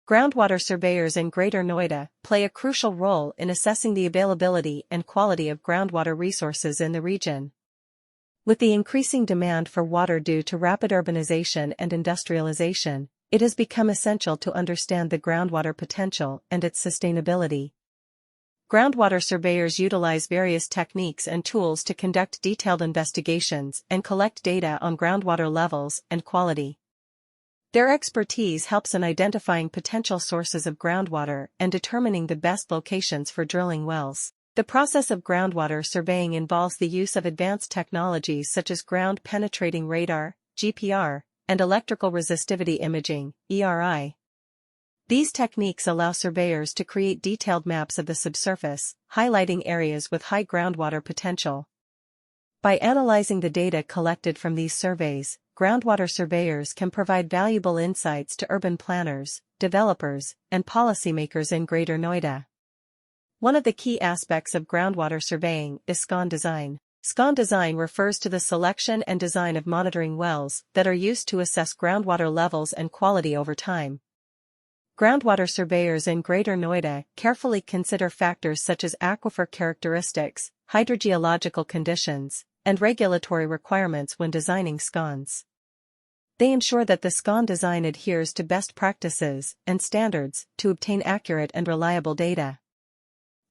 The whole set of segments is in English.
Groundwater surveyors in Greater Noida play a crucial role in assessing the availability and quality of groundwater resources in the region. With the increasing demand for water due to rapid urbanization and industrialization, it has become essential to understand the groundwater potential and its sustainability. Groundwater surveyors utilize various techniques and tools to conduct detailed investigations and collect data on groundwater levels and quality. Their expertise helps in identifying potential sources of groundwater and determining the best locations for drilling wells. The process of groundwater surveying involves the use of advanced technologies such as ground-penetrating radar, GPR, and electrical resistivity imaging, ERI. These techniques allow surveyors to create detailed maps of the subsurface, highlighting areas with high groundwater potential. By analyzing the data collected from these surveys, groundwater surveyors can provide valuable insights to urban planners, developers, and policymakers in Greater Noida. One of the key aspects of groundwater surveying is SCON design. SCON design refers to the selection and design of monitoring wells that are used to assess groundwater levels and quality over time. Groundwater surveyors in Greater Noida carefully consider factors such as aquifer characteristics, hydrogeological conditions, and regulatory requirements when designing SCONs. They ensure that the SCON design adheres to best practices and standards to obtain accurate and reliable data.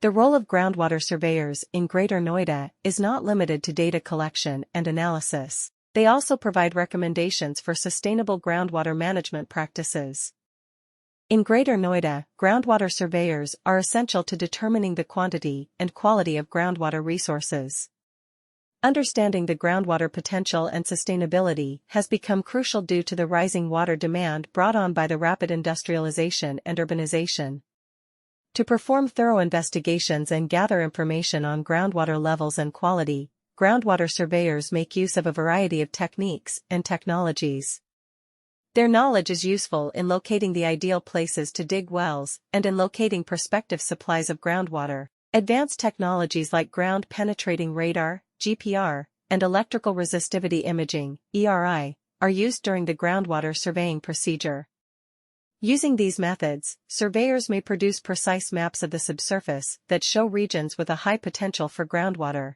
The role of groundwater surveyors in Greater Noida is not limited to data collection and analysis. They also provide recommendations for sustainable groundwater management practices. In Greater Noida, groundwater surveyors are essential to determining the quantity and quality of groundwater resources. Understanding the groundwater potential and sustainability has become crucial due to the rising water demand brought on by the rapid industrialization and urbanization. To perform thorough investigations and gather information on groundwater levels and quality, groundwater surveyors make use of a variety of techniques and technologies. Their knowledge is useful in locating the ideal places to dig wells and in locating prospective supplies of groundwater. Advanced technologies like ground-penetrating radar, GPR, and electrical resistivity imaging, ERI, are used during the groundwater surveying procedure. Using these methods, surveyors may produce precise maps of the subsurface that show regions with a high potential for groundwater.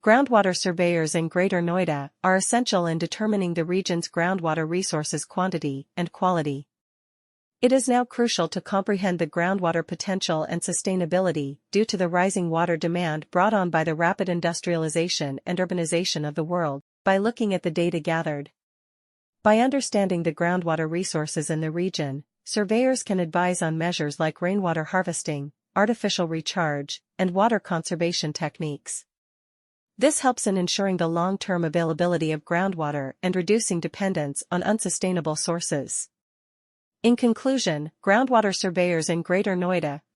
Groundwater surveyors in Greater Noida are essential in determining the region's groundwater resources quantity and quality. It is now crucial to comprehend the groundwater potential and sustainability due to the rising water demand brought on by the rapid industrialization and urbanization of the world. By looking at the data gathered, by understanding the groundwater resources in the region, surveyors can advise on measures like rainwater harvesting, artificial recharge, and water conservation techniques. This helps in ensuring the long-term availability of groundwater and reducing dependence on unsustainable sources. In conclusion, groundwater surveyors in Greater Noida